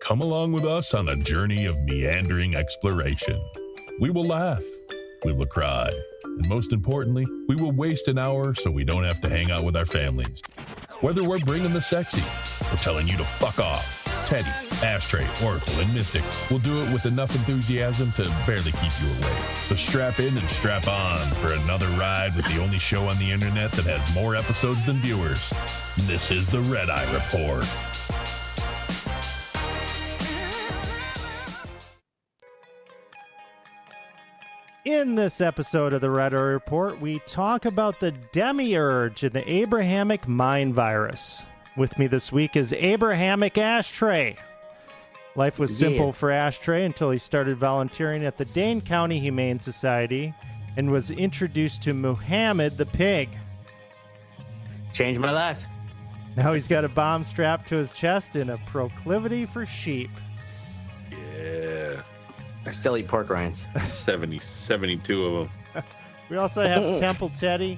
Come along with us on a journey of meandering exploration. We will laugh, we will cry, and most importantly, we will waste an hour so we don't have to hang out with our families. Whether we're bringing the sexy or telling you to fuck off, Teddy, Ashtray, Oracle, and Mystic will do it with enough enthusiasm to barely keep you awake. So strap in and strap on for another ride with the only show on the internet that has more episodes than viewers. This is the Red Eye Report. In this episode of the Red Eye Report, we talk about the Demiurge and the Abrahamic Mind Virus. With me this week is Abrahamic Ashtray. Life was simple for Ashtray until he started volunteering at the Dane County Humane Society and was introduced to Muhammad the pig. Changed my life. Now he's got a bomb strapped to his chest and a proclivity for sheep. Yeah. I still eat pork rinds. 72 of them. We also have Temple Teddy.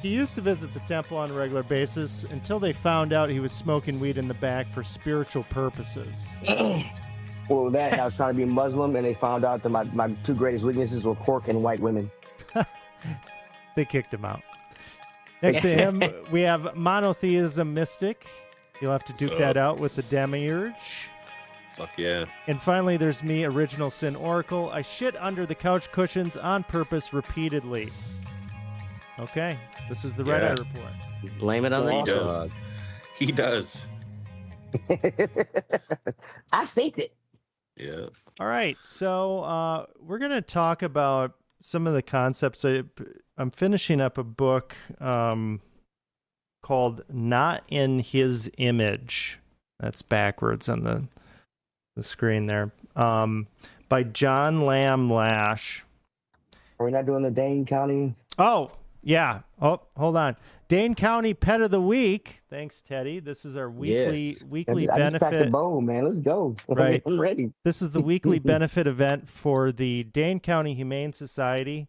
He used to visit the temple on a regular basis until they found out he was smoking weed in the back for spiritual purposes. Well, that I was trying to be Muslim, and they found out that my two greatest weaknesses were pork and white women. They kicked him out. Next to him, we have Monotheism Mystic. You'll have to duke that out with the Demiurge. Fuck yeah. And finally, there's me, Original Sin Oracle. I shit under the couch cushions on purpose repeatedly. Okay, this is the Red Eye Report. Blame it on the dog. He does. I seen it. Yeah. All right, so we're going to talk about some of the concepts. I'm finishing up a book called Not in His Image. That's backwards on the screen there. By John Lamb Lash. Are we not doing the Dane County? Oh, yeah. Oh, hold on. Dane County Pet of the Week. Thanks, Teddy. This is our weekly I benefit. just cracked the bow, man. Let's go. Right. I'm ready. This is the weekly benefit event for the Dane County Humane Society.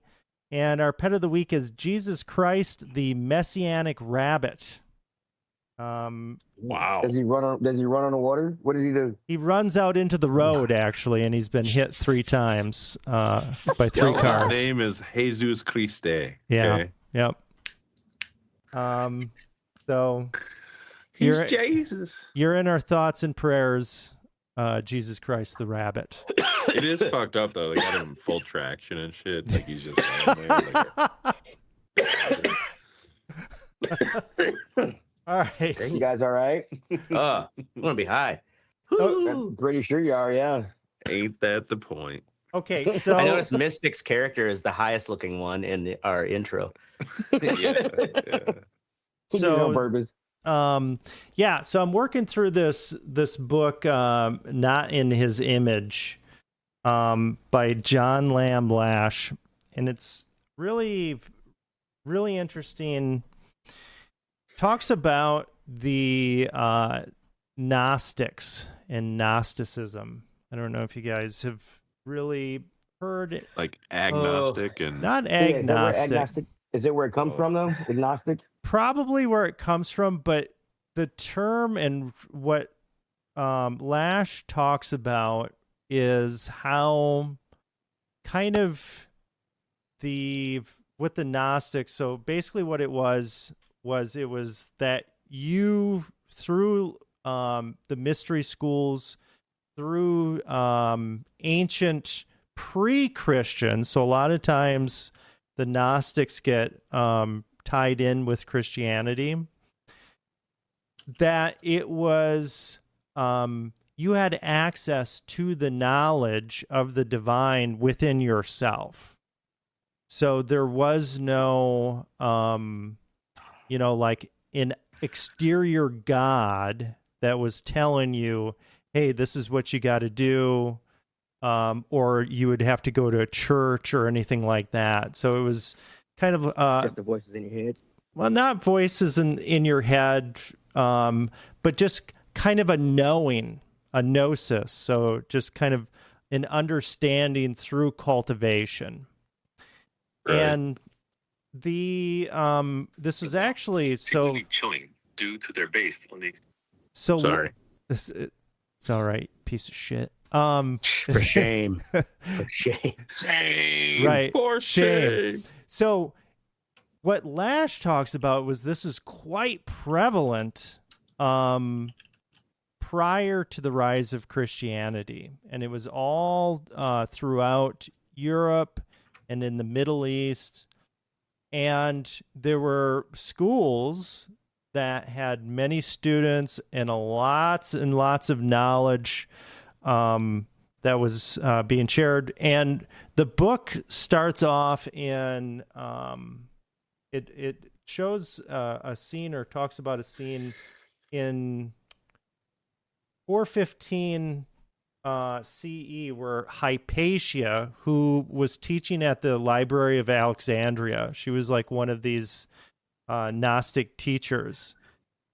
And our pet of the week is Jesus Christ, the Messianic Rabbit. Wow. Does he run on the water? What does he do? He runs out into the road, actually, and he's been hit 3 times by 3 cars. His name is Jesus Christe. Yeah. Okay. Yep. So He's Jesus. You're in our thoughts and prayers, Jesus Christ the Rabbit. It is fucked up though. They got him full traction and shit. Like he's just All right. You guys all right? I'm gonna be high. I'm pretty sure you are, yeah. Ain't that the point? Okay, so I noticed Mystic's character is the highest looking one in our intro. Yeah. So so I'm working through this book, Not in His Image, by John Lamb Lash, and it's really, really interesting. Talks about the Gnostics and Gnosticism. I don't know if you guys have really heard it. Like agnostic and Not Yeah, agnostic. is it where it comes from, though? Agnostic? Probably where it comes from, but the term and what Lash talks about is how kind of with the Gnostics. So basically what it was that you, through the mystery schools, through ancient pre-Christian, so a lot of times the Gnostics get tied in with Christianity, that it was you had access to the knowledge of the divine within yourself. So there was no like an exterior God that was telling you, hey, this is what you got to do, or you would have to go to a church or anything like that. So it was kind of just the voices in your head. Well, not voices in your head, but just kind of a knowing, a gnosis. So just kind of an understanding through cultivation. Right. And this was actually chilling due to their base on the. So sorry. It's all right. piece of shit. For shame. For shame. Shame. Right. For shame. So what Lash talks about was this is quite prevalent prior to the rise of Christianity. And it was all throughout Europe and in the Middle East. And there were schools that had many students and lots and lots of knowledge that was being shared. And the book starts off in it shows a scene, or talks about a scene in 415 CE, where Hypatia, who was teaching at the Library of Alexandria, she was like one of these Gnostic teachers,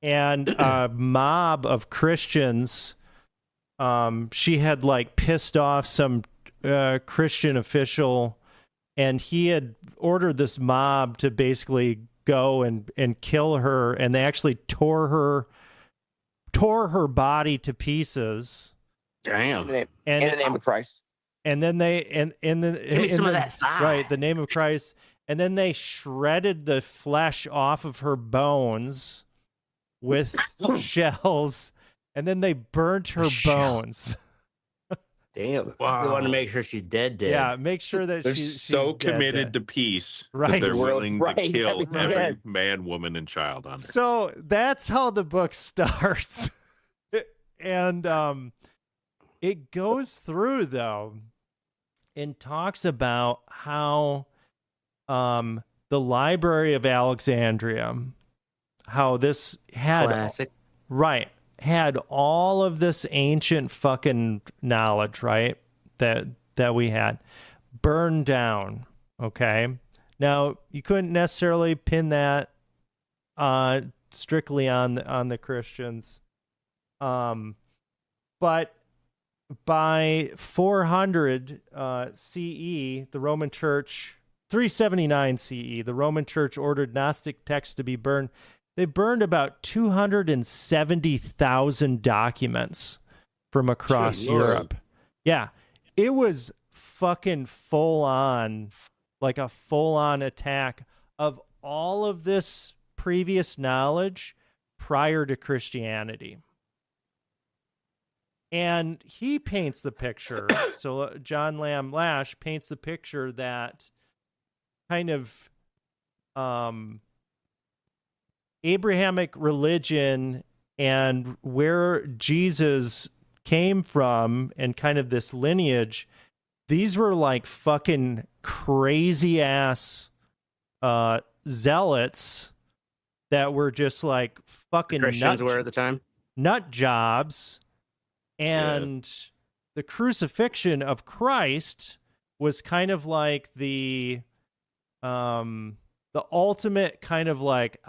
and a mob of Christians, she had like pissed off some Christian official, and he had ordered this mob to basically go and kill her, and they actually tore her body to pieces. Damn. In the name of Christ. And then they Give me some of that thigh. Right, the name of Christ. And then they shredded the flesh off of her bones with shells, and then they burnt her bones. Damn. Wow. They want to make sure she's dead. Yeah, make sure that They're she's so dead, committed dead. to peace Right. that they're World- willing right. to kill Right. every man, woman, and child on her. So that's how the book starts. And it goes through, though, and talks about how the Library of Alexandria, how this had Classic. had all of this ancient fucking knowledge, right? That we had burned down. Okay. Now you couldn't necessarily pin that strictly on the Christians. But by 400 CE, the Roman Church, 379 CE, the Roman Church ordered Gnostic texts to be burned. They burned about 270,000 documents from across Good Lord. Europe. Yeah, it was fucking full on, like a full on attack of all of this previous knowledge prior to Christianity. And he paints the picture. So John Lamb Lash paints the picture that kind of Abrahamic religion and where Jesus came from and kind of this lineage, these were like fucking crazy ass zealots that were just like fucking Christians were at the time. nut jobs. And the crucifixion of Christ was kind of like the ultimate kind of like,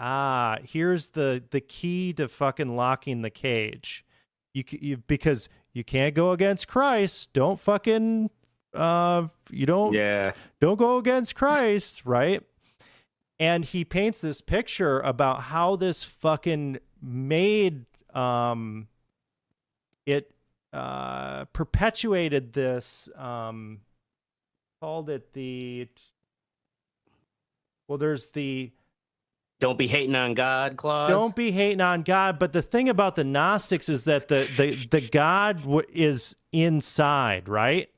here's the key to fucking locking the cage. You because you can't go against Christ. Don't fucking don't go against Christ, right? And he paints this picture about how this fucking made it perpetuated this, called it there's the Don't be hating on God clause. don't be hating on God. But the thing about the Gnostics is that the God is inside, right?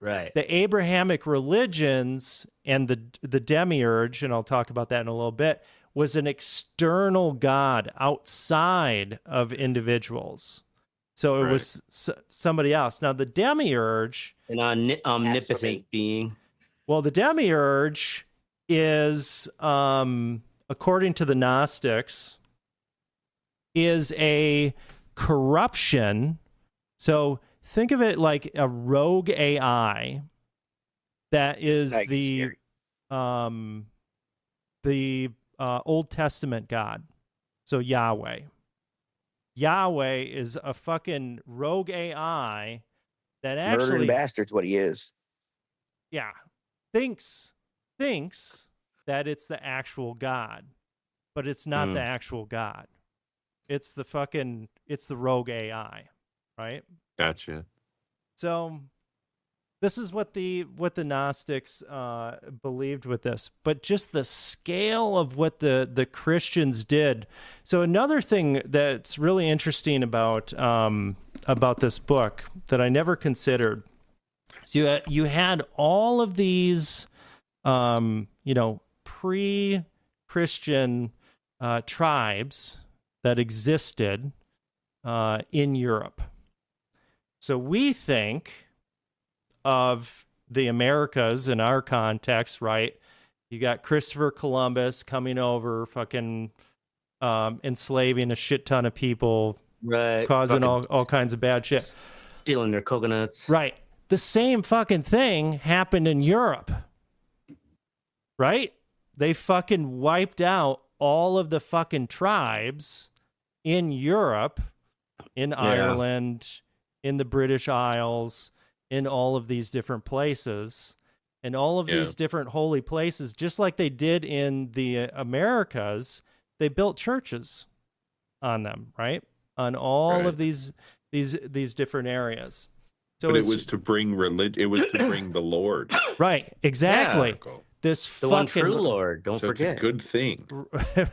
Right. The Abrahamic religions and the Demiurge, and I'll talk about that in a little bit, was an external God outside of individuals. So it was somebody else. Now, the Demiurge... An omnipotent being. Well, the Demiurge is, according to the Gnostics, is a corruption. So think of it like a rogue AI that is the Old Testament God. So Yahweh. Yahweh is a fucking rogue AI that actually murdering bastard's what he is. Yeah, thinks that it's the actual God, but it's not the actual God. It's the rogue AI, right? Gotcha. So this is what the Gnostics believed with this, but just the scale of what the Christians did. So another thing that's really interesting about this book that I never considered. So you had all of these, pre-Christian tribes that existed in Europe. So we think of the Americas in our context, right? You got Christopher Columbus coming over, fucking enslaving a shit ton of people, Right. causing all kinds of bad shit. Stealing their coconuts. Right. The same fucking thing happened in Europe. Right? They fucking wiped out all of the fucking tribes in Europe, in Ireland, in the British Isles, in all of these different places. And all of these different holy places, just like they did in the Americas, they built churches on them, right? On all of these different areas. So but it was to bring religion. It was to bring the Lord. Right, exactly. Yeah. This the fucking one true Lord. Don't forget. It's a good thing.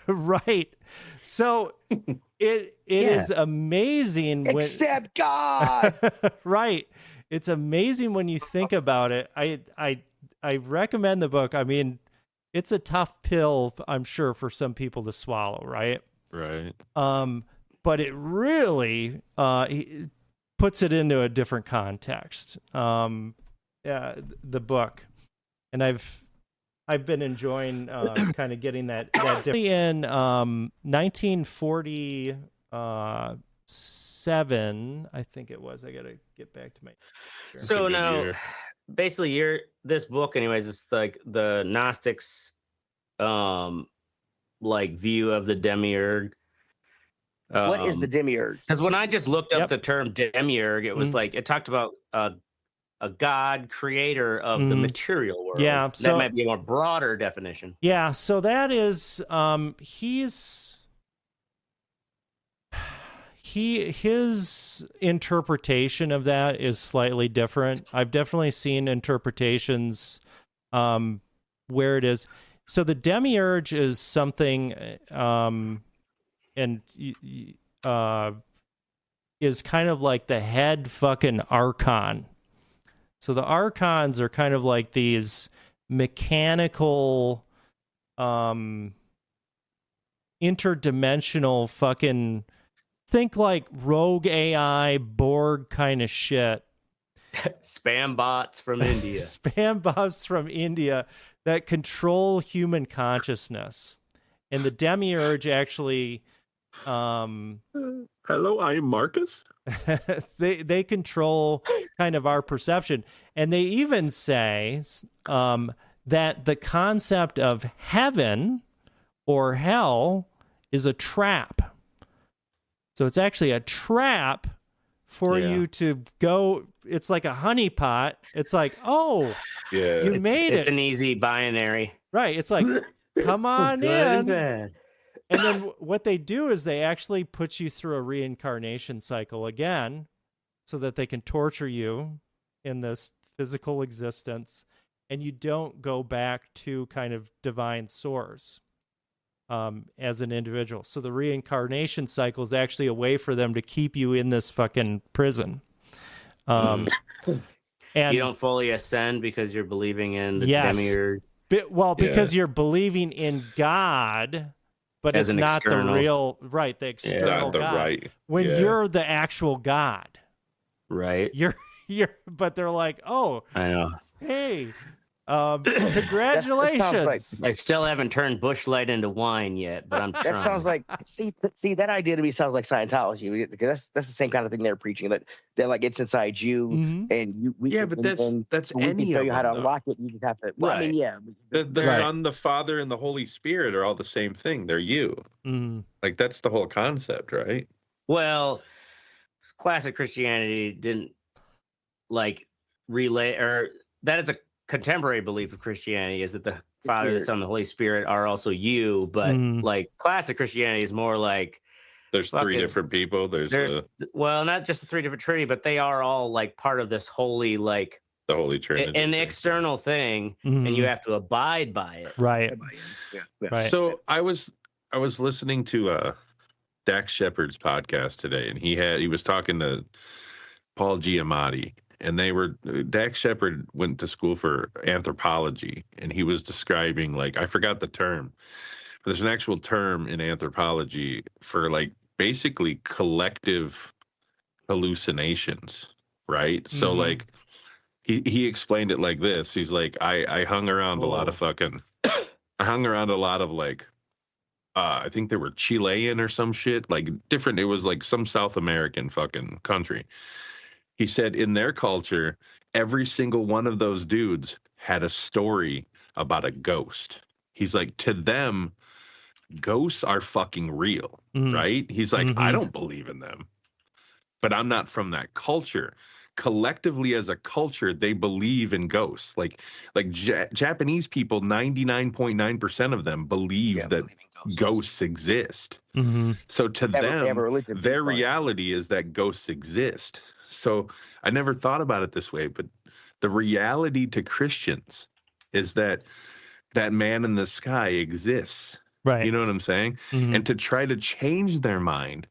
Right. So it is amazing when Except God. right. It's amazing when you think about it. I recommend the book. I mean, it's a tough pill, I'm sure, for some people to swallow, right? Right. But it really puts it into a different context. The book, and I've been enjoying kind of getting that in 1947, I think it was. I gotta get back to my. So now, basically, this book, anyways, it's like the Gnostics, like view of the Demiurge. What is the Demiurge? Because when I just looked up the term Demiurge, it was like it talked about a god creator of the material world. Yeah, so that might be a more broader definition. Yeah, so that is his interpretation of that is slightly different. I've definitely seen interpretations where it is. So the Demiurge is something and is kind of like the head fucking archon. So the archons are kind of like these mechanical, interdimensional fucking, think like rogue AI, Borg kind of shit. Spam bots from India. Spam bots from India that control human consciousness. And the Demiurge actually... Hello, I am Marcus. they control kind of our perception, and they even say that the concept of heaven or hell is a trap. So it's actually a trap for you to go. It's like a honeypot. It's like, you made it. It's an easy binary, right? It's like, come on good in. And bad. And then what they do is they actually put you through a reincarnation cycle again so that they can torture you in this physical existence, and you don't go back to kind of divine source as an individual. So the reincarnation cycle is actually a way for them to keep you in this fucking prison. And you don't fully ascend because you're believing in the Demiurge. Because you're believing in God... But as it's not external. the real, right, the external God. Right. When you're the actual God. Right. You're, but they're like, oh, I know. Hey, congratulations. Like, I still haven't turned Busch Light into wine yet, but I'm trying. that sounds like, see, that idea to me sounds like Scientology, because that's the same kind of thing they're preaching, that they're like, it's inside you, and that's we any can tell of you how to them, unlock it. You just have to. Well, I mean, the Son, the Father, and the Holy Spirit are all the same thing. They're you. Like, that's the whole concept, right? Well, classic Christianity didn't like relay, or that is a contemporary belief of Christianity, is that the Father, the Son, and the Holy Spirit are also you. But like classic Christianity is more like There's three different people. There's well, not just the three different Trinity, but they are all like part of this holy, like the Holy Trinity, an external thing, and you have to abide by it. Right. Yeah. Right. So I was listening to Dax Shepard's podcast today, and he was talking to Paul Giamatti, and Dax Shepard went to school for anthropology, and he was describing, like, I forgot the term, but there's an actual term in anthropology for, like, basically collective hallucinations, right? So like he explained it like this. He's like, I hung around a lot of like I think they were Chilean or some shit, like different. It was like some South American fucking country. He said in their culture, every single one of those dudes had a story about a ghost. He's like, to them, ghosts are fucking real, right? He's like, I don't believe in them, but I'm not from that culture. Collectively as a culture, they believe in ghosts. Like Japanese people, 99.9% of them believe that ghosts exist. So to them, their reality is that ghosts exist. So I never thought about it this way, but the reality to Christians is that that man in the sky exists. Right. You know what I'm saying? And to try to change their mind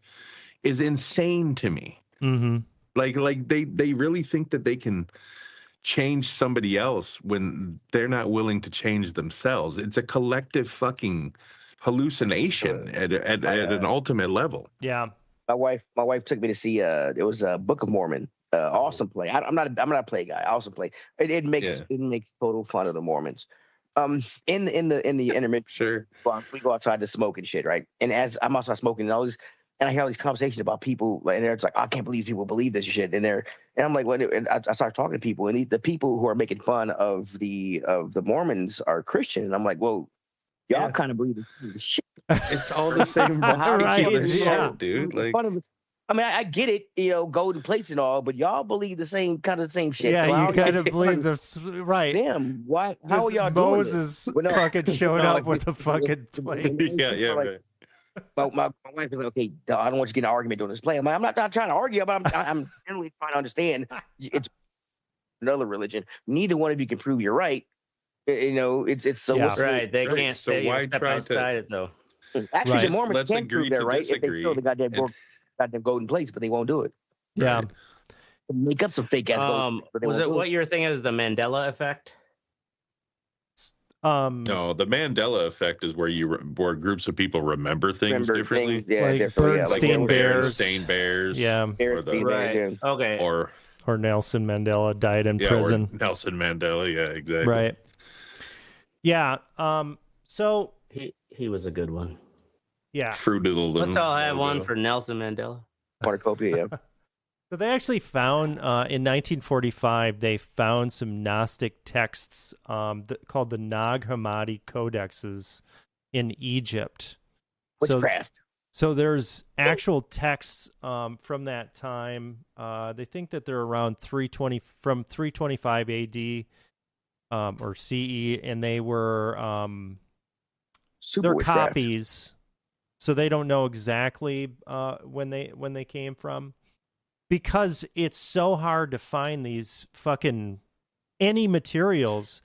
is insane to me. Like they really think that they can change somebody else when they're not willing to change themselves. It's a collective fucking hallucination at an ultimate level. Yeah. My wife took me to see it was a Book of Mormon. Awesome play. I'm not a play guy. Awesome play. It makes total fun of the Mormons. In the intermission, sure, we go outside to smoke and shit, right? And as I'm outside smoking and I hear all these conversations about people, and they're like, I can't believe people believe this shit. And I'm like, well, and I start talking to people, and the people who are making fun of the Mormons are Christian, and I'm like, well, y'all kind of believe this shit. It's all the same, right? Dude. Like, I mean, I get it, golden plates and all, but y'all believe the same shit. Yeah, so you kind of believe right. Damn, why? How are y'all Moses doing this? fucking showed up with a fucking plate. Yeah, right. But my wife is like, okay, I don't want you to get in an argument during this play. I'm not trying to argue, but I'm generally trying to understand. It's another religion. Neither one of you can prove you're right. It's so right. They can't. So why step try outside it though? Actually, the Mormons let's can agree prove that, to right? disagree. If they show the goddamn golden plates, but they won't do it. Yeah. Right. Make up some fake ass golden plates, was it what you're thinking of the Mandela effect? No, the Mandela effect is where groups of people remember things differently. Like Bernstein Bears. Berenstain Bears. Yeah. Okay. Or Nelson Mandela died in prison. Or Nelson Mandela, yeah, exactly. Right. Yeah. So he was a good one. Yeah. Fruit of the Loom. Let's all have one for Nelson Mandela. Cornucopia, yeah. So they actually found in 1945 they found some Gnostic texts called the Nag Hammadi codexes in Egypt. Witchcraft. So there's actual texts from that time. They think that they're around 325 AD or CE, and they were they're copies. So they don't know exactly when they came from. Because it's so hard to find these fucking any materials,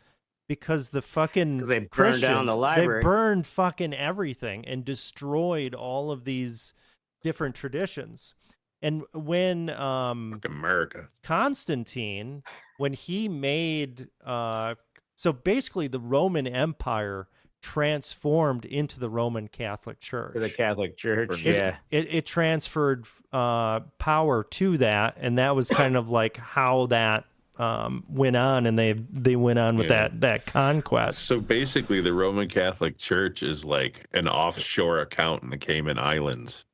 because the fucking they burned Christians, down the library. They burned fucking everything and destroyed all of these different traditions. And when America Constantine, when he made so basically the Roman Empire transformed into the Roman Catholic Church. The Catholic Church, It transferred power to that, and that was kind of like how that went on, and they went on with that conquest. So basically, the Roman Catholic Church is like an offshore account in the Cayman Islands.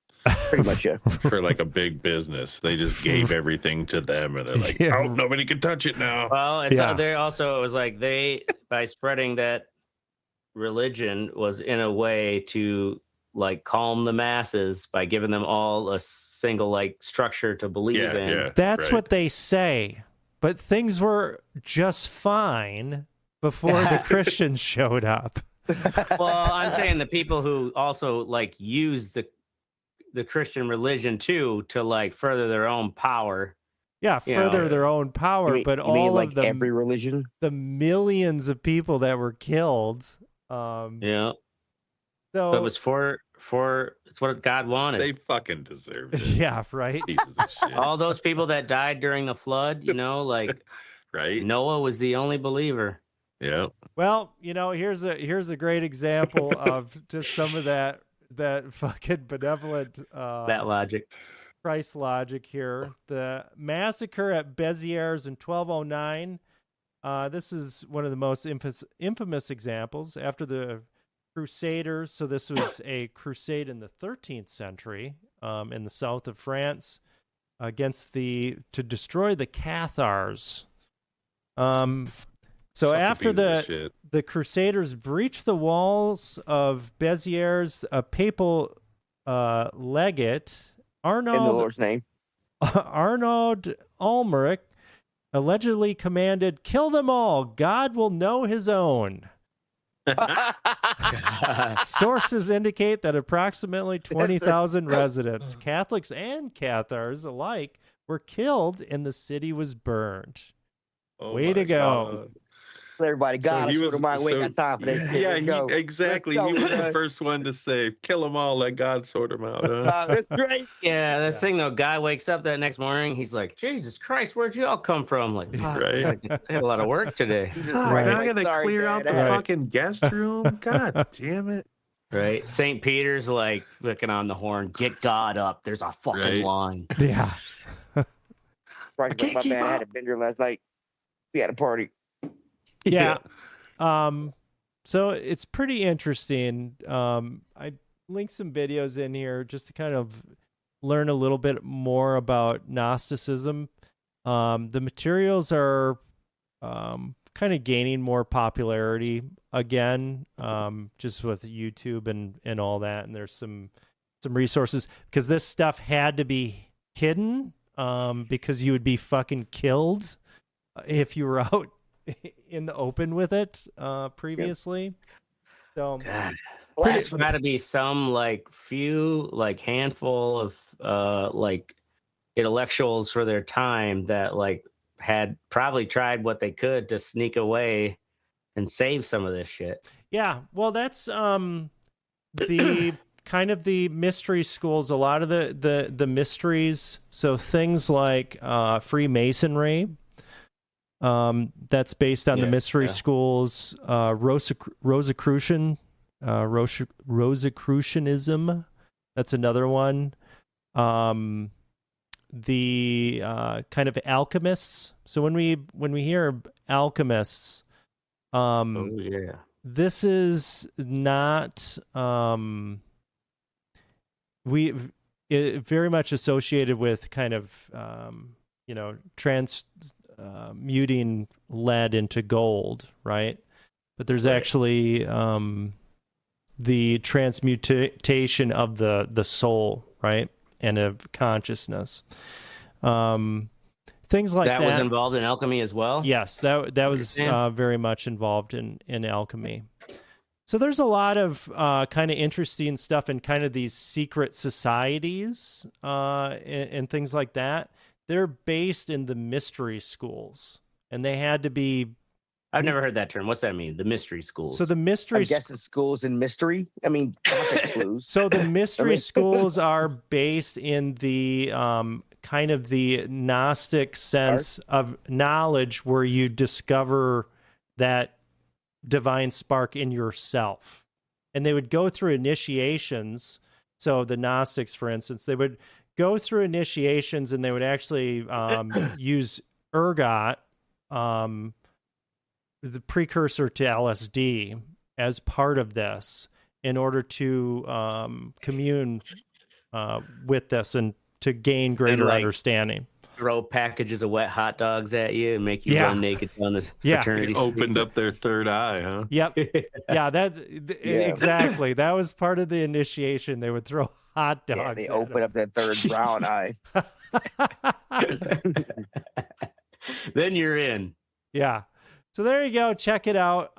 Pretty much, yeah. For like a big business, they just gave everything to them, and they're like, "Oh, nobody can touch it now." Well, they also it was like by spreading that religion was in a way to like calm the masses by giving them all a single like structure to believe in. Yeah, that's what they say. But things were just fine before the Christians showed up. Well, I'm saying the people who also like use the the Christian religion too to like further their own power. Yeah, further their own power, but you mean all like of them, every religion, the millions of people that were killed. Yeah. So But it was for it's what God wanted. They fucking deserved it. yeah, right. Pieces of shit. All those people that died during the flood, like Right? Noah was the only believer. Yeah. Well, here's a great example of just some of that fucking benevolent That logic. Christ logic here. The massacre at Béziers in 1209. This is one of the most infamous examples after the Crusaders. So this was a crusade in the 13th century in the south of France to destroy the Cathars. So Fucking after pieces of shit. the Crusaders breached the walls of Béziers, a papal legate, in the Lord's name. Arnaud Almeric, allegedly commanded, "Kill them all. God will know his own." Sources indicate that approximately 20,000 residents, Catholics and Cathars alike, were killed and the city was burned. Oh Way to my go. God. Everybody, God, he I was- sort of mind. We so- ain't got time for this. shit. Yeah, Let's go. exactly. Let's He go, was the man. first one to say, "Kill them all, let God sort them out." Huh? That's great. Yeah, this thing though, guy wakes up that next morning, he's like, Jesus Christ, where'd you all come from? Like, fuck, Right. I had a lot of work today. Jesus Fuck, Right. Christ, I gotta sorry, clear Dad. out the Right. fucking guest room. God damn it! Right? St. Peter's like flicking on the horn, get God up. There's a fucking Right. line. Yeah. Christ, can't my keep bad. I had up. a bender last night. We had a party. Yeah. So it's pretty interesting. I linked some videos in here just to kind of learn a little bit more about Gnosticism. The materials are kind of gaining more popularity again, just with YouTube and all that. And there's some resources because this stuff had to be hidden because you would be fucking killed if you were out in the open with it previously. So God. Pretty- There's got to be some like few, like handful of like intellectuals for their time that like had probably tried what they could to sneak away and save some of this shit. yeah, well, that's the kind of the mystery schools. A lot of the mysteries. So things like Freemasonry. That's based on the mystery schools. Rosicrucianism. That's another one. The kind of alchemists. So when we hear alchemists, Oh yeah. this is not very much associated with kind of transmuting lead into gold, right? But there's actually the transmutation of the soul, right, and of consciousness. Things like that. That was involved in alchemy as well. Yes, that was very much involved in alchemy. So there's a lot of kind of interesting stuff in kind of these secret societies and things like that. They're based in the mystery schools, and they had to be. I've never heard that term. What's that mean? The mystery schools. So the mystery. I guess it's schools in mystery. I mean, context clues. So the mystery schools are based in the kind of the Gnostic sense of knowledge, where you discover that divine spark in yourself, and they would go through initiations. So the Gnostics, for instance, they would go through initiations, and they would actually use ergot, the precursor to LSD, as part of this in order to commune with this and to gain greater understanding. Throw packages of wet hot dogs at you and make you run naked down this fraternity. They opened up their third eye, huh? Yep. Yeah, exactly. That was part of the initiation. They would throw hot dogs. Yeah, they open up that third brown eye. Then you're in. Yeah. So there you go. Check it out.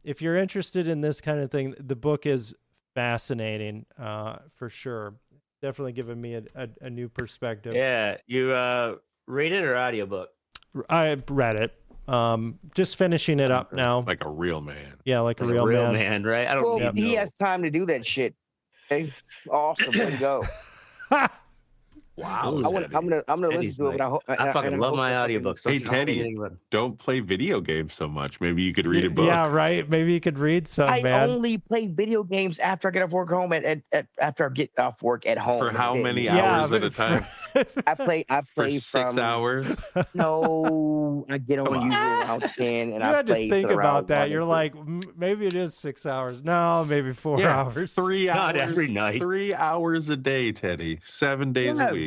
If you're interested in this kind of thing, the book is fascinating for sure. definitely giving me a new perspective. Yeah, you read it or audiobook? I read it. Just finishing it up now. Like a real man. Yeah, like a real man. Right? I don't Well, need he no. has time to do that shit. Hey, awesome. Way to go. Wow. I'm gonna Teddy's listen to it. But I fucking love my audiobooks. Hey, Teddy, don't play video games so much. Maybe you could read a book. Yeah, right. Maybe you could read some, I man. only play video games after I get off work home after I get off work at home. For how many Yeah, hours at a time? I play For from 6 hours? No, I get on Come on. usually around 10 and You I had to play think till around about that. 1 or You're 2. like, maybe it is 6 hours. No, maybe 4 Yeah, hours. 3 hours. Not every night. 3 hours a day, Teddy. 7 days Yeah. a week.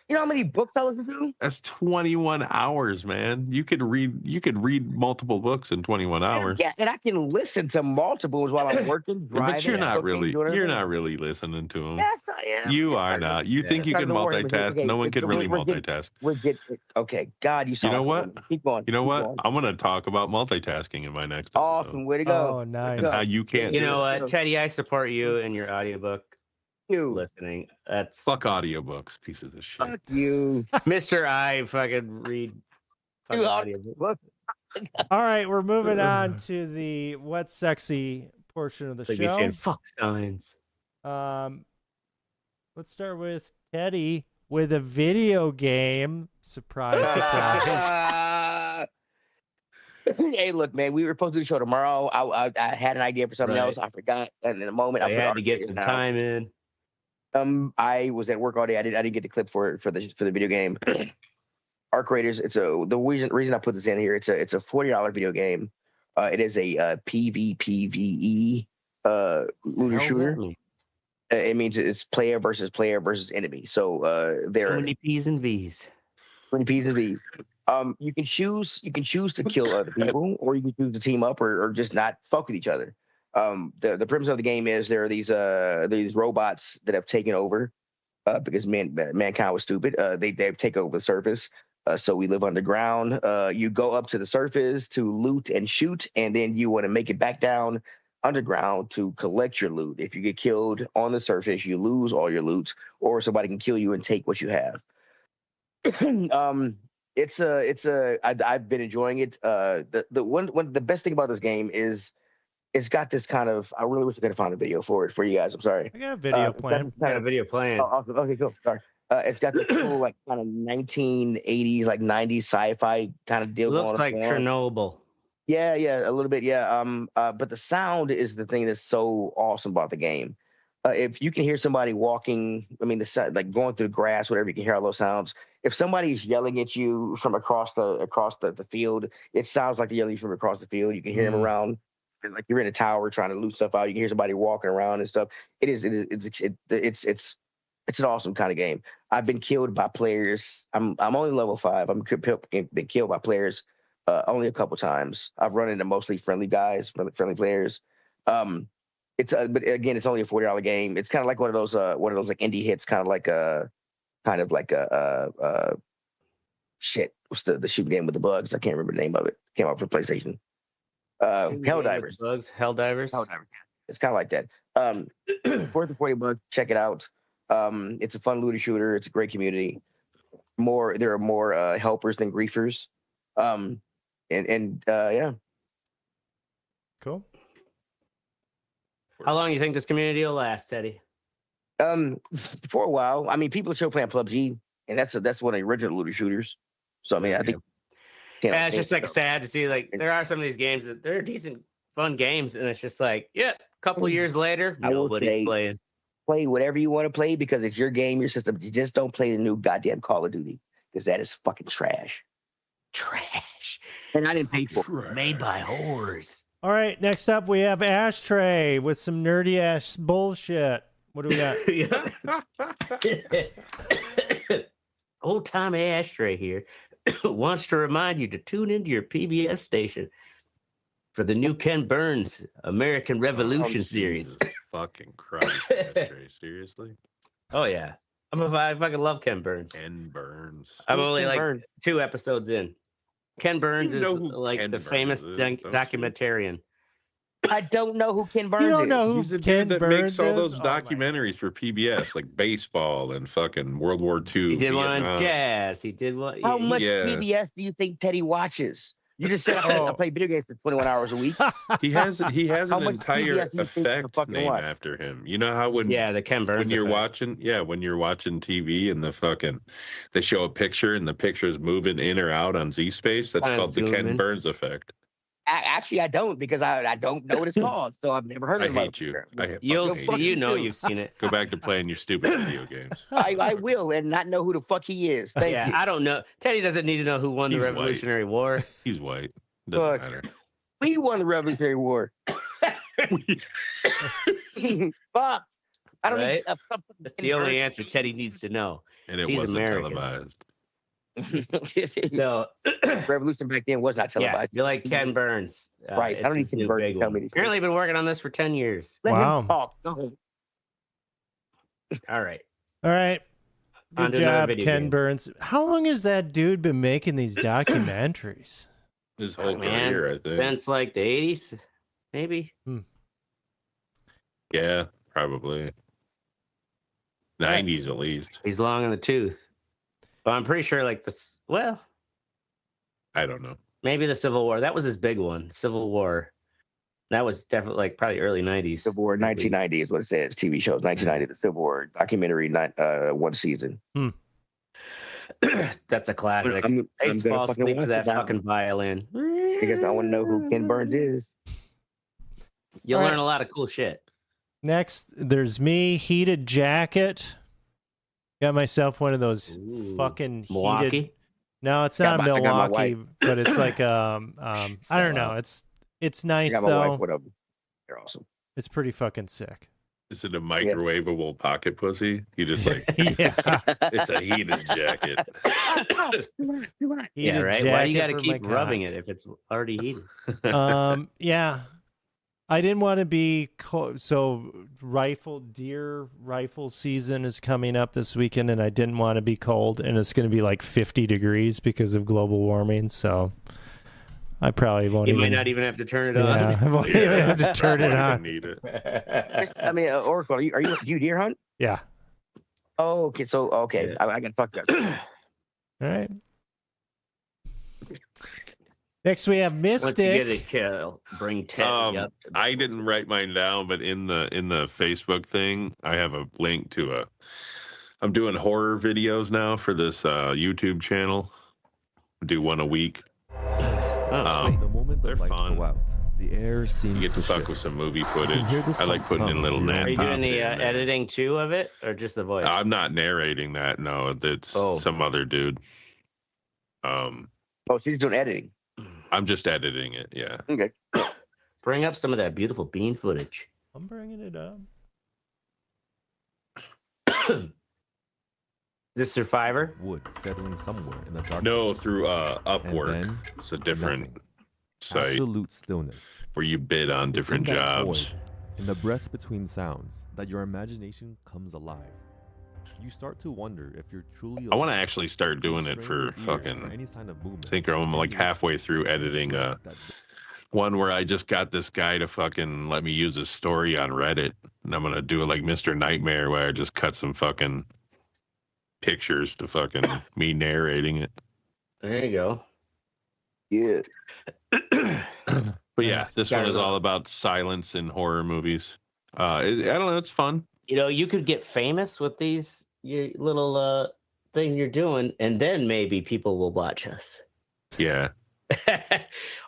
You know how many books I listen to? That's 21 hours, man. You could read multiple books in 21 hours. Yeah, and I can listen to multiples while I'm working, driving. But you're not cooking, really doing you're everything. not really listening to them. Yes, I am. You are not. You think you Not can gonna worry, multitask. okay, No one can really we're getting- multitask. We're getting okay. God, you saw. You know what? Keep going. You know keep what? going. I'm going to talk about multitasking in my next episode. Awesome. Way to go. Oh, nice. And how you can't You do know it. what, Teddy? I support you in your audiobook You. listening. That's Fuck audiobooks, pieces of shit. Fuck you. Mr. I fucking read fucking You audiobook. Look, All right, we're moving on to the what's sexy portion of the Like you show. saying fuck signs. Let's start with Teddy with a video game. Surprise, surprise. Hey, look, man. We were supposed to do the show tomorrow. I had an idea for something Right. else. I forgot, and in a moment, I put had all to the get videos some down. time in. I was at work all day. I didn't get the clip for the video game. Arc Raiders. The reason I put this in here. It's a $40 video game. It is a PvPvE looter Hell's shooter. that mean? It means it's player versus enemy. So So there many P's and V's. are many P's and V's. You can choose to kill other people, or you can choose to team up, or just not fuck with each other. The premise of the game is there are these robots that have taken over because mankind was stupid. They take over the surface. So we live underground. You go up to the surface to loot and shoot, and then you want to make it back down underground to collect your loot. If you get killed on the surface, you lose all your loot, or somebody can kill you and take what you have. I've been enjoying it. The best thing about this game is it's got this kind of. I really wish I could have found a video for you guys. I'm sorry. I got a video It's got playing. this Got kind a of, video playing. oh, awesome. Okay, cool. Sorry. It's got this cool like kind of 1980s like 90s sci-fi kind of deal. Looks going like on. Chernobyl. Yeah, a little bit. Yeah. But the sound is the thing that's so awesome about the game. If you can hear somebody walking, I mean, the sound, like going through the grass, whatever, you can hear all those sounds. If somebody's yelling at you from across the field, it sounds like they're yelling from across the field. You can hear them around, like you're in a tower trying to loot stuff out. You can hear somebody walking around and stuff. It's an awesome kind of game. I've been killed by players. I'm only level 5. Been killed by players only a couple times. I've run into mostly friendly guys, friendly players. But again, it's only a $40 game. It's kind of like one of those like indie hits, kind of like a shit. What's the shooting game with the bugs? I can't remember the name of it. Came out for PlayStation. Helldivers. Bugs. Helldivers. Helldivers. It's kind of like that. Worth the $40. Check it out. It's a fun looter shooter. It's a great community. There are more helpers than griefers. Yeah. Cool. How long do you think this community will last, Teddy? For a while. I mean, people are still playing PUBG, and that's one of the original looter shooters. So I mean, I think. Yeah, it's just like sad to see. Like there are some of these games that they're decent, fun games, and it's just like, yeah, a couple of years later, I will nobody's say, playing. Play whatever you want to play because it's your game, your system. You just don't play the new goddamn Call of Duty because that is fucking trash. Trash. And I didn't pay for it. Made by whores. All right, next up we have Ashtray with some nerdy ass bullshit. What do we got? Old Tommy Ashtray here wants to remind you to tune into your PBS station for the new Ken Burns American Revolution series. Jesus fucking Christ, Ashtray, seriously? Oh yeah, I fucking love Ken Burns. Ken Burns. I'm Who's only Ken like Burns? 2 episodes in. Ken Burns You is know who like Ken the Burns famous is, don't you? documentarian. I don't know who Ken Burns You don't is. know who He's the Ken dude that Burns makes all is? those Oh, my documentaries for PBS, like baseball and fucking World War II. He did one Vietnam. on jazz. He did one. How much Yeah. PBS do you think Teddy watches? You just said I play video games for 21 hours a week. He has How an much entire PBS do you think to effect fucking name watch? after him. You know how when Yeah, the Ken Burns. when you're effect. when you're watching TV and they show a picture and the picture is moving in or out on Z space. That's Kinda called the Ken zoom in. Burns effect. Actually, I don't because I don't know what it's called, so I've never heard I of it. hate you. You'll fucking hate see. you. You know, you've seen it. Go back to playing your stupid video games. I will and not know who the fuck he is. Thank Yeah, you. I don't know. Teddy doesn't need to know who won the He's white. Revolutionary War. He's white. Doesn't Fuck. matter. We won the Revolutionary War. Fuck. I don't Right? need. That's the only answer Teddy needs to know. And it He's wasn't American. televised. So, Revolution back then was not yeah, televised. you're like Ken Burns. Right. I don't need it's his Ken new Burns big to tell one. me these Apparently, been working on this for 10 years. Let Wow. him talk. Go ahead. All right. All right. On Good to another job, video Ken game. Burns. How long has that dude been making these documentaries? His whole Man, career, I think. since like the 80s, maybe. Yeah, probably. 90s at least. He's long in the tooth. But I'm pretty sure like this. Well, I don't know. maybe the Civil War. That was his big one. Civil War. That was definitely like probably early 90s. Civil War 1990 is what it says. TV shows 1990. The Civil War documentary, one season. That's a classic. I'm Ace gonna falls fucking asleep to watch that it now fucking violin. because I want to know who Ken Burns is. You'll All right. learn a lot of cool shit. Next, there's me, heated jacket. Got myself one of those Ooh. fucking Milwaukee. heated. No, it's Got not my- I got my Milwaukee, but it's like I don't know. It's I nice got my though. wife one of them. They're awesome. It's pretty fucking sick. Is it a microwavable pocket pussy? You just like, Yeah. it's a heated jacket. Yeah, Heated right. Why do you got jacket to for keep my rubbing cock. it if it's already heated? Yeah. I didn't want to be so deer rifle season is coming up this weekend, and I didn't want to be cold, and it's going to be like 50 degrees because of global warming. So I probably won't. You even, might not even have to turn it Yeah, I on. won't even have to turn it I on. need it. I mean, Oracle, do you deer hunt? Yeah. Oh, okay. So, okay. Yeah. I got to fuck that. All right. Next we have Once you get Mystic. a kill, bring Teddy up. to the- I didn't write mine down, but in the Facebook thing, I have a link to I'm doing horror videos now for this YouTube channel. I do one a week. Oh, sweet. The moment the They're lights fun. go out, the air seems You get to fuck shift. with some movie footage. hear the I like sound putting in come little through. Are you nap doing the in there. editing too of it, or just the voice? I'm not narrating that. No, that's Oh. some other dude. Oh, she's doing editing. I'm just editing it. Yeah. Okay. Bring up some of that beautiful bean footage. I'm bringing it up. The Survivor. Wood settling somewhere in the darkness. No, through And Upwork. then It's a different nothing. site Absolute stillness. where you bid on It's different in that jobs. void, in the breath between sounds, that your imagination comes alive. You start to wonder if you're truly. I want to alive. actually start doing it Strain for your ears fucking. any sign of movement. I think I'm like And you halfway through editing that- one where I just got this guy to fucking let me use his story on Reddit, and I'm gonna do it like Mr. Nightmare, where I just cut some fucking pictures to fucking me narrating it. There you go. Yeah. But yeah, Nice. this Got one it is all. all about silence in horror movies. I don't know, it's fun. You know, you could get famous with these your little thing you're doing, and then maybe people will watch us. Yeah.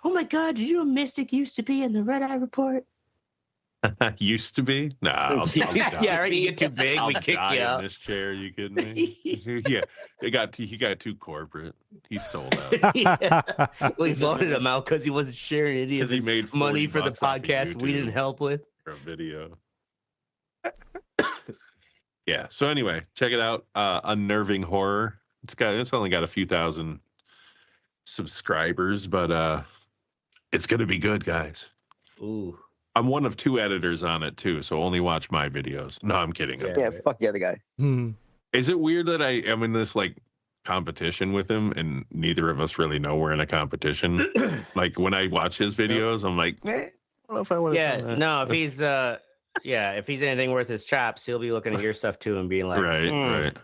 Oh my God! Did you know Mystic used to be in the Red Eye Report? Used to be? Nah, I'll Yeah, right. You get too big, I'll we kick die you in out. this chair. You kidding me? Yeah, he got too corporate. He sold out Yeah. We voted him out because he wasn't sharing any of because he his made money for the $40 off of podcast we YouTube didn't help with. for a video. Yeah. So anyway, check it out. Unnerving Horror. It's only got a few thousand subscribers, but it's gonna be good, guys. Ooh. I'm one of 2 editors on it too, so only watch my videos. No, I'm kidding. Yeah. Yeah, fuck the other guy. Hmm. Is it weird that I am in this like competition with him and neither of us really know we're in a competition? Like when I watch his videos, I'm like, don't know if I would have Yeah, done that. no, if he's if he's anything worth his chops, he'll be looking at your stuff too and being like, Right.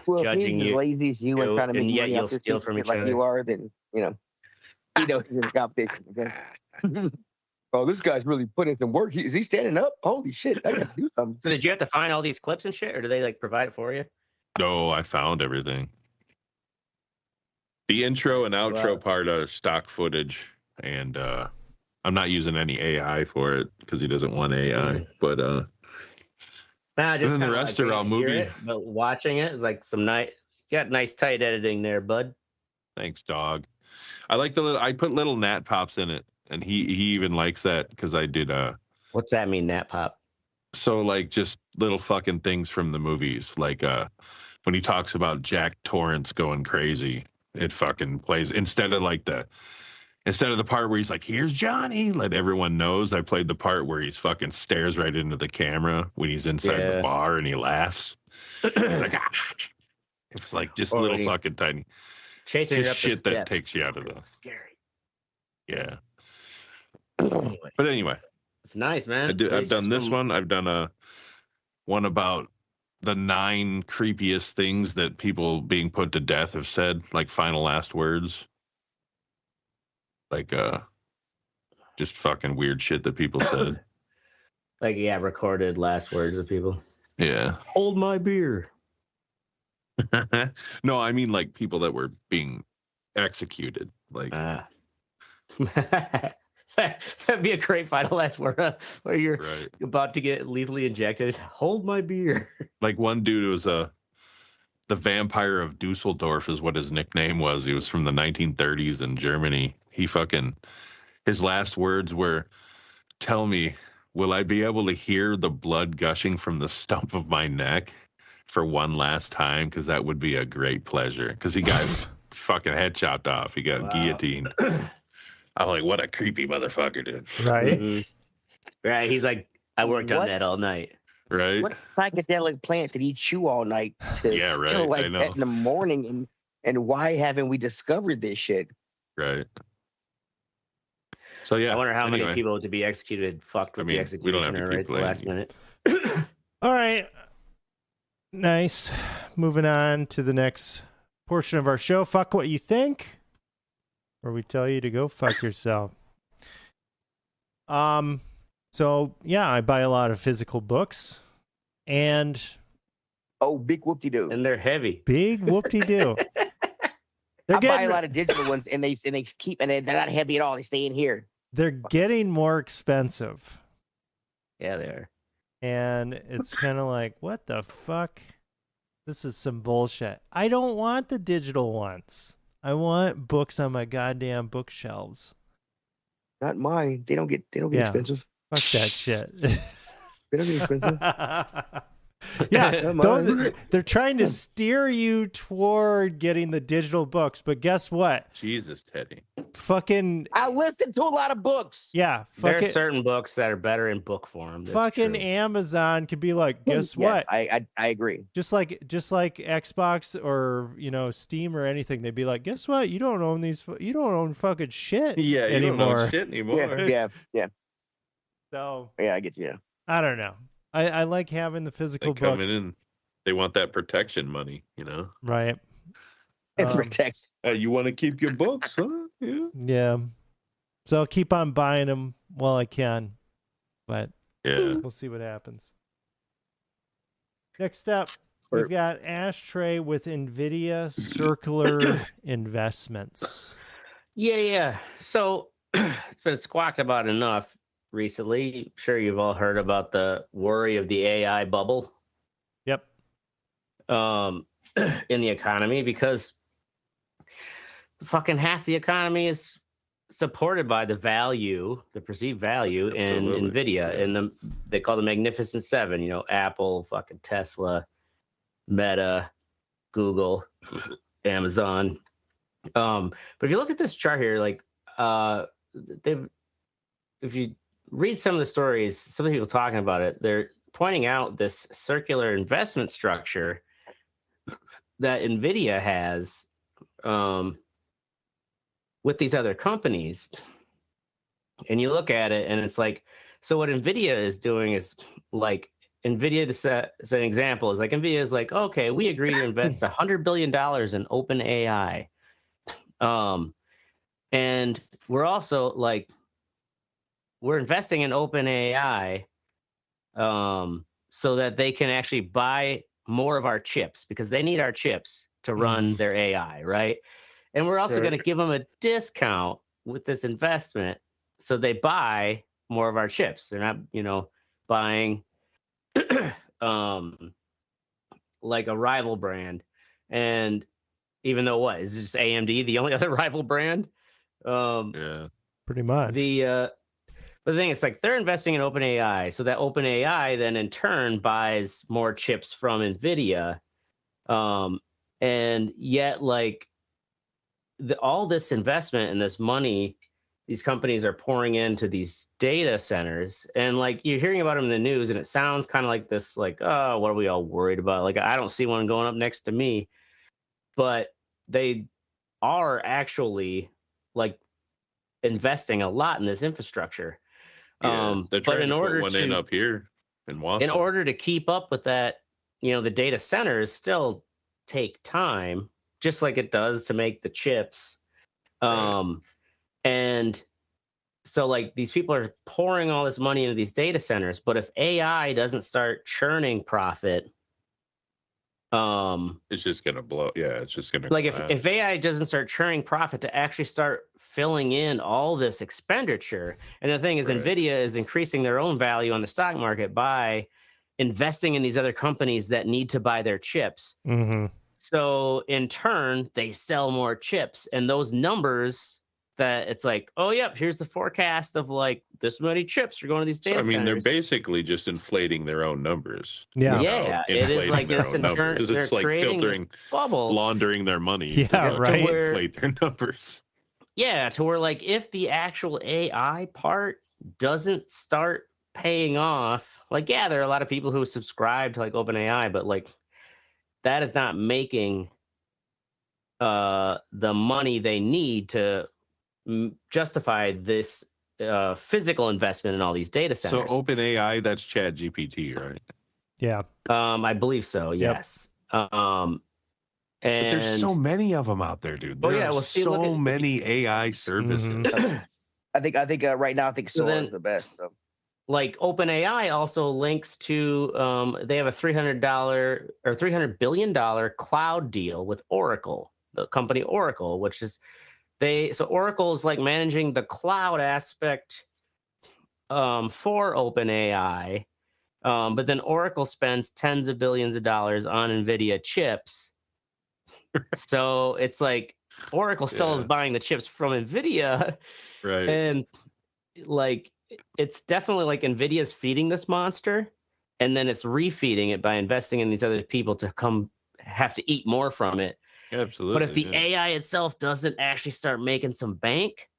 Well, if judging he's as you, lazy as you and trying to make and yet money you'll off this steal piece of from shit each like other. you are, then he knows he's in a competition. Okay? Oh, this guy's really putting in some work. Is he standing up? Holy shit! I got to do something. So did you have to find all these clips and shit, or do they like provide it for you? No, I found everything. The intro and outro part are stock footage, and I'm not using any AI for it because he doesn't want AI. But Nah, just and then the kinda rest like, are all you hear movie. it, but watching it is like some nice. You got nice tight editing there, bud. Thanks, dog. I like the little. I put little Nat Pops in it, and he even likes that because I did. What's that mean, Nat Pop? So like just little fucking things from the movies, like when he talks about Jack Torrance going crazy, it fucking plays instead of the part where he's like, "Here's Johnny," let everyone knows. I played the part where he's fucking stares right into the camera when he's inside the bar and he laughs. He's like, ah. It was like just little fucking tiny chasing just it up shit the that steps. takes you out of the Scary. yeah. Anyway, But anyway, it's nice, man. I've done this one. I've done one about the 9 creepiest things that people being put to death have said, like final last words. Like just fucking weird shit that people said. Like recorded last words of people. Yeah. Hold my beer. No, I mean like people that were being executed. Like that'd be a great final last word where you're about to get lethally injected. Hold my beer. Like one dude was the vampire of Dusseldorf is what his nickname was. He was from the 1930s in Germany. His last words were, "Tell me, will I be able to hear the blood gushing from the stump of my neck for one last time? Because that would be a great pleasure." Because he got his fucking head chopped off. He got guillotined. I'm like, what a creepy motherfucker, dude. Right? Mm-hmm. Right. He's like, I worked on that all night. Right. What psychedelic plant did he chew all night to feel like that in the morning? And why haven't we discovered this shit? Right. So yeah. I wonder how many people to be executed fucked with the executioner right at the last minute. All right. Nice. Moving on to the next portion of our show. Fuck what you think, where we tell you to go fuck yourself. So yeah, I buy a lot of physical books, and big whoop-de-doo. And they're heavy. Big whoop-de-doo. I buy a lot of digital ones, and they keep, and they're not heavy at all. They stay in here. They're getting more expensive. Yeah, they are. And it's kind of like, what the fuck? This is some bullshit. I don't want the digital ones. I want books on my goddamn bookshelves. Not mine. They don't get expensive. Fuck that shit. They don't get expensive. Yeah, they're trying to steer you toward getting the digital books, but guess what? Jesus, Teddy. Fucking I listen to a lot of books. Yeah, there are certain books that are better in book form. Fucking true. Amazon could be like, guess what? I agree. Just like Xbox or Steam or anything, they'd be like, guess what? You don't own fucking shit. Yeah, you anymore. don't own shit anymore. Yeah. So yeah, I get you. I don't know. I like having the physical books. Coming in, they want that protection money, Right. Protect. You want to keep your books, huh? Yeah. Yeah. So I'll keep on buying them while I can, but we'll see what happens. Next up, we've got Ashtray with NVIDIA Circular Investments. Yeah. So it's been squawked about enough recently. I'm sure you've all heard about the worry of the AI bubble. Yep. In the economy, because fucking half the economy is supported by the perceived value in NVIDIA, and they call the Magnificent Seven. Apple, fucking Tesla, Meta, Google, Amazon. But if you look at this chart here, like if you read some of the stories, some of the people talking about it, they're pointing out this circular investment structure that NVIDIA has with these other companies. And you look at it and it's like, so what NVIDIA is doing is like, NVIDIA, to set as an example, is like, NVIDIA is like, okay, we agree to invest $100 billion in OpenAI. And we're also like, we're investing in OpenAI so that they can actually buy more of our chips because they need our chips to run their AI, right? And we're also going to give them a discount with this investment so they buy more of our chips. They're not, buying like a rival brand. And even though what is just AMD the only other rival brand? Yeah, Pretty much. But the thing is, like, they're investing in OpenAI, so that OpenAI then in turn buys more chips from NVIDIA, and yet like all this investment and this money these companies are pouring into these data centers, and like you're hearing about them in the news, and it sounds kind of like this, like, oh, what are we all worried about? Like, I don't see one going up next to me, but they are actually like investing a lot in this infrastructure. They're trying to put one in up here in Wausau. In order to keep up with that, the data centers still take time, just like it does to make the chips. Right. And so like these people are pouring all this money into these data centers, but if AI doesn't start churning profit, it's just gonna blow. Yeah, it's just gonna like if AI doesn't start churning profit to actually start filling in all this expenditure. And the thing is, Right. NVIDIA is increasing their own value on the stock market by investing in these other companies that need to buy their chips. Mm-hmm. So in turn, they sell more chips, and those numbers that it's like, oh, yep, here's the forecast of like this many chips are going to these data centers. they're basically just inflating their own numbers. Yeah. Yeah, it is like this numbers. It's like filtering, bubble, laundering their money. Yeah, right. To inflate their numbers. Yeah, to where like if the actual AI part doesn't start paying off, like, yeah, there are a lot of people who subscribe to like OpenAI, but like that is not making the money they need to justify this physical investment in all these data centers. So OpenAI, that's ChatGPT, right? Yeah. I believe so. Yes. But there's so many of them out there, dude. There are so many AI services. Mm-hmm. I think right now Sora is the best. So. Like OpenAI also links to they have a $300 billion cloud deal with Oracle, the company Oracle, which is so Oracle is like managing the cloud aspect for OpenAI, but then Oracle spends tens of billions of dollars on NVIDIA chips. So it's like Oracle still is buying the chips from NVIDIA, right? And like it's definitely like NVIDIA's feeding this monster, and then it's refeeding it by investing in these other people to have to eat more from it. Absolutely. But if the AI itself doesn't actually start making some bank,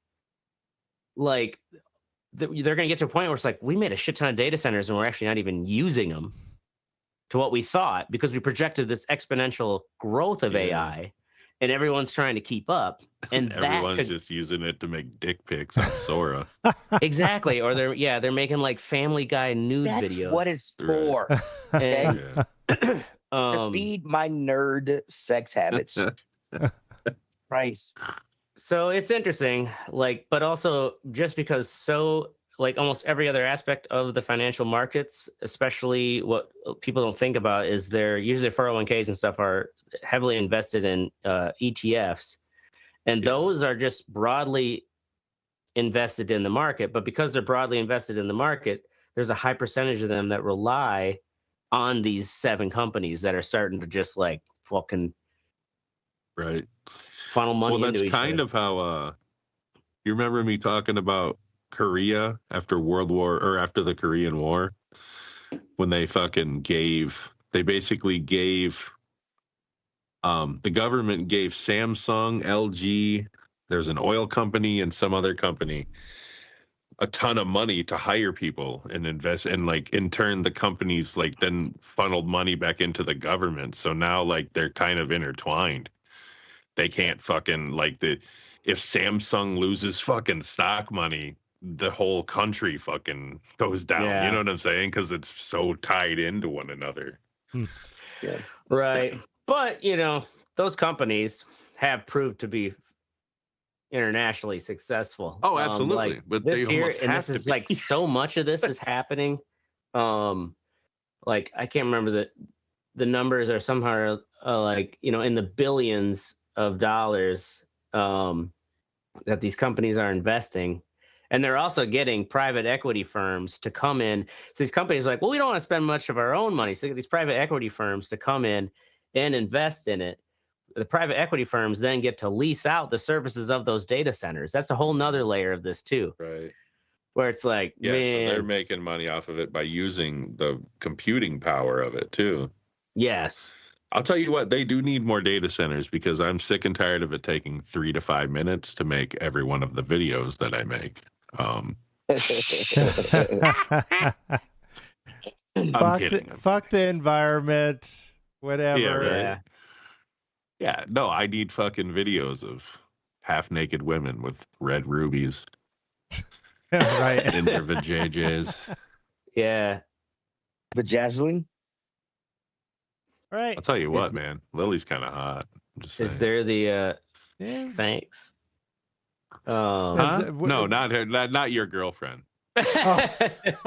like they're going to get to a point where it's like, we made a shit ton of data centers and we're actually not even using them to what we thought because we projected this exponential growth of AI, and everyone's trying to keep up. And everyone's just using it to make dick pics on Sora. Exactly. Or they're making like Family Guy nude videos. That's what it's for. Okay. To feed my nerd sex habits. Price. So it's interesting, like, but also just because like almost every other aspect of the financial markets, especially what people don't think about is usually 401ks and stuff are heavily invested in ETFs. And those are just broadly invested in the market. But because they're broadly invested in the market, there's a high percentage of them that rely on these 7 companies that are starting to just like fucking funnel money into each other. Well, that's kind of how you remember me talking about Korea after the Korean War, when they basically gave the government gave Samsung, LG, there's an oil company and some other company a ton of money to hire people and invest, and like in turn the companies like then funneled money back into the government. So now like they're kind of intertwined. They can't fucking if Samsung loses fucking stock money, the whole country fucking goes down. Yeah. You know what I'm saying? Because it's so tied into one another. Yeah. Right. But, those companies have proved to be internationally successful. Oh, absolutely. Like But this they here, almost and have this to is be. like so much of this is happening. Like I can't remember the numbers are somehow like, in the billions of dollars that these companies are investing. And they're also getting private equity firms to come in. So these companies are like, well, we don't want to spend much of our own money. So they get these private equity firms to come in and invest in it. The private equity firms then get to lease out the services of those data centers. That's a whole nother layer of this too, Right. where it's like, Yeah, so they're man, making money off of it by using the computing power of it too. yes. I'll tell you what, they do need more data centers because I'm sick and tired of it taking 3 to 5 minutes to make every one of the videos that I make. I'm kidding. Fuck the environment, whatever. Yeah, right. Yeah. Yeah, no, I need fucking videos of half-naked women with red rubies Right. in their vajayjays. Yeah. Vajazzling? Right. I'll tell you what, Is- man, Lily's kind of hot. I'm just Is saying. there the Yeah. thanks? That's- Huh? No, not her, not your girlfriend. Oh. We're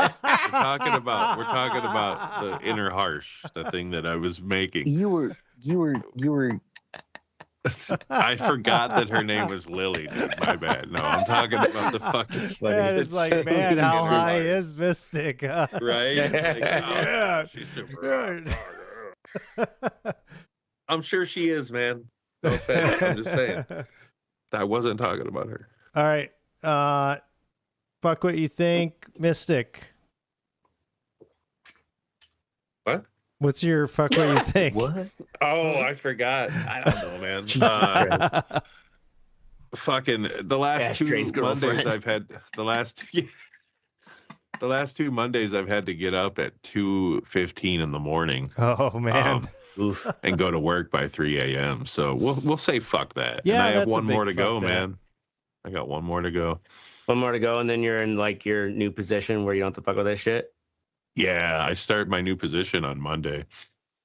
talking about the inner harsh, the thing that I was making. You were I forgot that her name was Lily, dude. My bad. No, I'm talking about the fucking Man, it's like, man, how high is Mystic? Huh? right? Yeah. She's super hot. I'm sure she is, man. No offense. I'm just saying. I wasn't talking about her. All right. Fuck what you think, Mystic. What? What's your fuck what you think? what? Oh, I forgot. I don't know, man. Fucking the last two Ashtray's Mondays girlfriend. I've had the last two Mondays I've had to get up at 2:15 in the morning Oh man. Oof. and go to work by 3 a.m. So we'll say fuck that. Yeah, and I have that's a one more to big go, fuck that. man. I got one more to go. One more to go, and then you're in like your new position where you don't have to fuck with that shit. Yeah, I start my new position on Monday,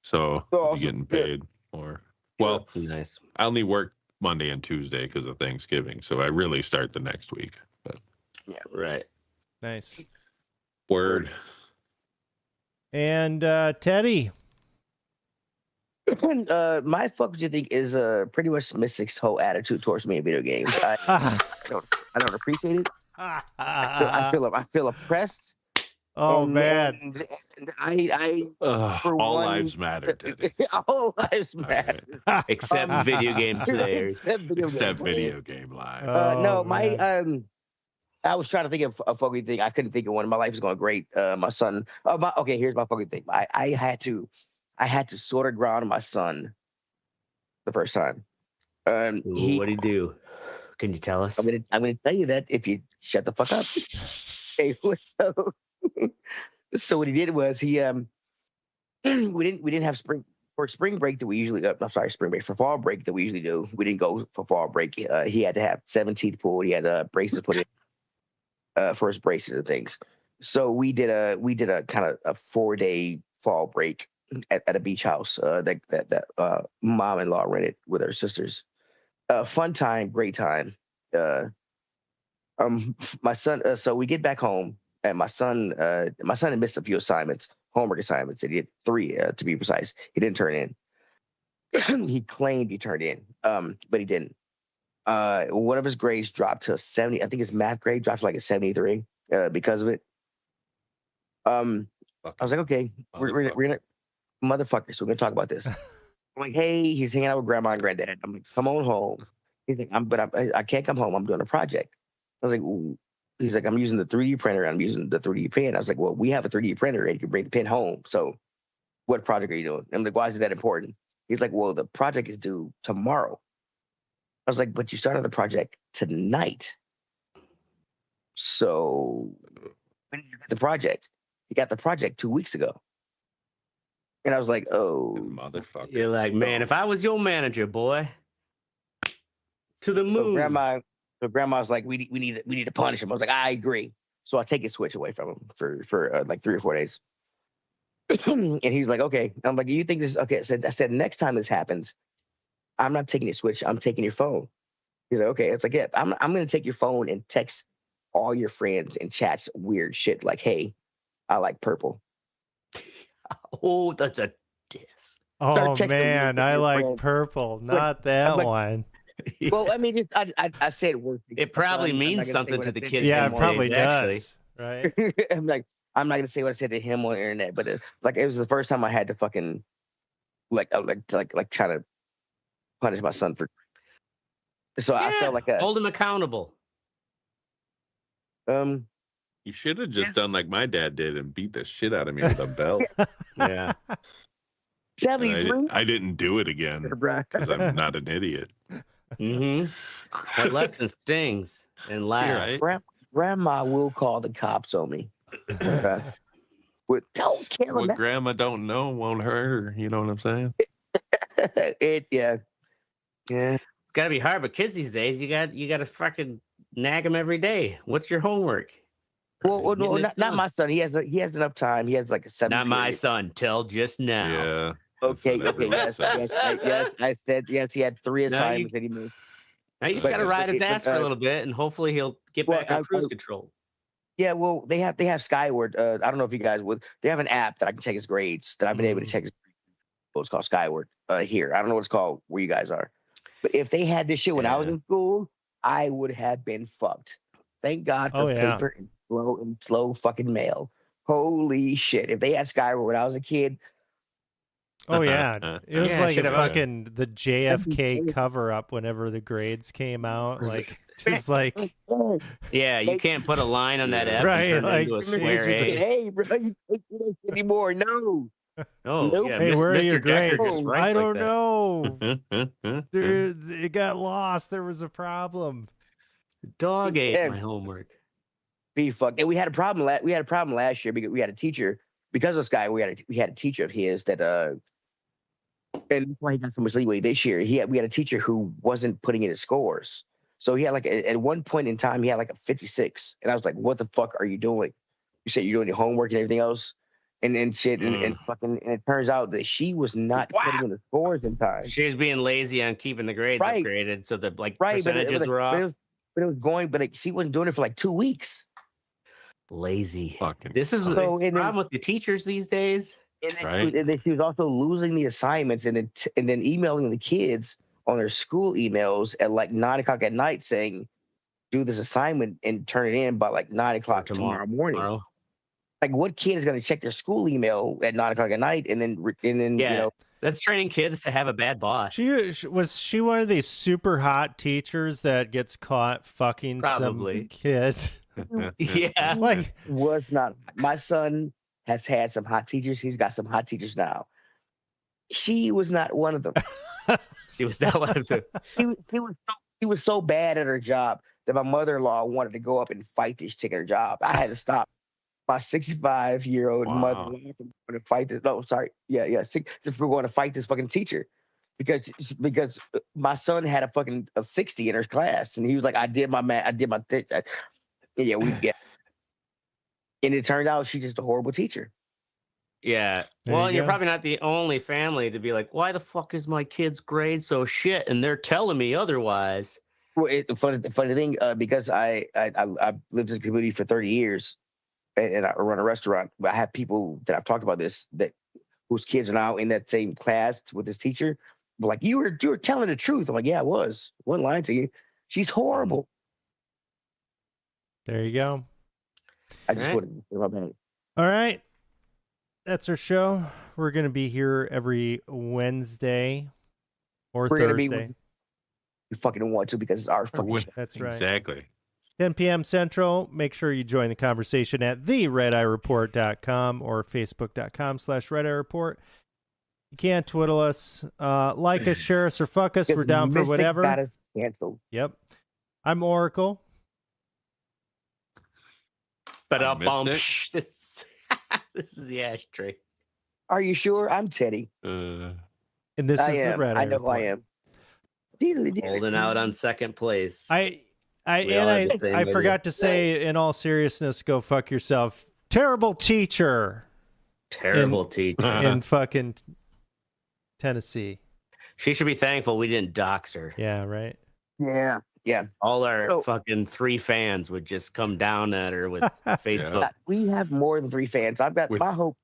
so I'll be Awesome. getting paid more. Well, Nice. I only work Monday and Tuesday because of Thanksgiving, so I really start the next week. But Right. Nice. word. And Teddy. My fuck what you think is pretty much Mystic's whole attitude towards me in video games. I don't appreciate it. I feel oppressed. Oh man. And I for All one- lives matter, Teddy. all lives matter. Except video game players. Except video Except game video game live. no, Oh, my man. I was trying to think of a fucking thing. I couldn't think of one. My life is going great. My son. Okay, here's my fucking thing. I had to sort of ground my son the first time. Ooh, what'd he do? Can you tell us? I'm gonna tell you that if you shut the fuck up. Okay, so what he did was he we didn't have spring break that we usually spring break for fall break that we usually do. We didn't go for fall break. He had to have 7 teeth pulled. He had braces put in for his braces and things. So we did a kind of a 4-day fall break at a beach house that mom-in-law rented with her sisters. Fun time, great time. My son. So we get back home, and my son had missed a few assignments, homework assignments. And he had 3 to be precise. He didn't turn in. He claimed he turned in, but he didn't. One of his grades dropped to 70. I think his math grade dropped to like a 73 because of it. I was like, okay, we're gonna motherfucker. So we're gonna talk about this. I'm like, hey, he's hanging out with grandma and granddad. I'm like, come on home. He's like, I can't come home. I'm doing a project. I was like, ooh. He's like, I'm using the 3D printer. I'm using the 3D pen. I was like, well, we have a 3D printer and you can bring the pen home. So what project are you doing? I'm like, why is it that important? He's like, well, the project is due tomorrow. I was like, but you started the project tonight. So when did you get the project? You got the project 2 weeks ago. And I was like, oh. Motherfucker. You're like, man, if I was your manager, boy, to the moon. So grandma So grandma's like, we need to punish him. I was like, I agree. So I take his Switch away from him for like 3 or 4 days. And he's like, okay. I'm like, do you think this is okay? I said, next time this happens, I'm not taking your Switch. I'm taking your phone. He's like, okay. It's like, yeah, I'm going to take your phone and text all your friends and chats weird shit like, hey, I like purple. Oh, that's a diss. Oh texting man, I your like friend. purple, not that like, one. Well, I mean, I said words. It probably I'm not means gonna say something what to I the said kids. Yeah, it these probably days, actually. does. Right? I'm like, I'm not gonna say what I said to him on the internet, but it was the first time I had to fucking like try to punish my son for. So I felt like hold him accountable. You should have just done like my dad did and beat the shit out of me with a belt. Yeah. 73. I didn't do it again because I'm not an idiot. Mm-hmm. That lesson stings and lasts. Right. Grandma will call the cops on me. Don't kill him. What grandma don't know won't hurt her. You know what I'm saying? Yeah. It's gotta be hard, but kids these days, you got to fucking nag them every day. What's your homework? Well, no, not my son. He has enough time. He has like a 7. Not my son. Till just now. Yeah. Okay. That's what everyone Yes. says. I said yes. He had 3 assignments that he missed. Now you just got to ride his ass for a little bit, and hopefully he'll get back on cruise control. Yeah, well, they have Skyward. I don't know if you guys would. They have an app that I can check his grades. That I've been able to check his grades. It's called Skyward. Here, I don't know what it's called where you guys are. But if they had this shit when I was in school, I would have been fucked. Thank God for paper and slow fucking mail. Holy shit! If they had Skyward when I was a kid. Oh yeah, it was like a fucking the JFK Okay. cover up whenever the grades came out, like just like Yeah, you can't put a line on that F Right, and turn like, it into a square A. Hey, bro, you can't do this anymore. No. Oh, Nope. yeah, hey, where are Mr. your Decker grades? just writes I like don't that. know. It got lost. There was a problem. Dog ate Yeah. my homework. Be fucked. And we had a problem. We had a problem last year because we had a teacher. Because of this guy, we had a teacher of his that and that's why he got so much leeway this year. We had a teacher who wasn't putting in his scores. So he had like at one point in time he had like a 56, and I was like, "What the fuck are you doing? You said you're doing your homework and everything else, and shit, and fucking." And it turns out that she was not putting in the scores in time. She was being lazy on keeping the grades upgraded, so the percentages were off. But it was going. But she wasn't doing it for like 2 weeks. Lazy. Fucking This is the problem with the teachers these days. And then she was also losing the assignments and then emailing the kids on their school emails at like 9 o'clock at night saying, do this assignment and turn it in by like 9 o'clock tomorrow morning. Like what kid is going to check their school email at 9 o'clock at night and then you know. That's training kids to have a bad boss. Was she one of these super hot teachers that gets caught fucking some kid? Yeah. Like was not. My son has had some hot teachers. He's got some hot teachers now. She was not one of them. She was not one of them. She was so bad at her job that my mother-in-law wanted to go up and fight this chick at her job. I had to stop my 65-year-old mother to fight this. No, sorry. Yeah. Since we're going to fight this fucking teacher because my son had a 60 in her class, and he was like, I did my and it turned out she's just a horrible teacher. Yeah. Well, you're probably not the only family to be like, why the fuck is my kid's grade so shit? And they're telling me otherwise. Well, the funny thing, because I lived in the community for 30 years and I run a restaurant, but I have people that I've talked about this whose kids are now in that same class with this teacher. But like, you were telling the truth. I'm like, yeah, I was. One line to you. She's horrible. There you go. I just wouldn't. My bad. All right. That's our show. We're going to be here every Wednesday or Thursday. You fucking want to because it's our fucking show. That's right. Exactly. 10 p.m. Central. Make sure you join the conversation at theredeyereport.com or facebook.com/redeyereport. You can't twiddle us. Like us, share us, or fuck us. We're down for whatever. Got us canceled. Yep. I'm Oracle. But this is the ashtray. Are you sure? I'm Teddy. And this is the Red Eye I know Report. I am. Holding out on second place. I I forgot to say, in all seriousness, go fuck yourself. Terrible teacher. Terrible teacher. In fucking Tennessee. She should be thankful we didn't dox her. Yeah, right. Yeah. All our fucking 3 fans would just come down at her with Facebook. We have more than 3 fans. I've got my hope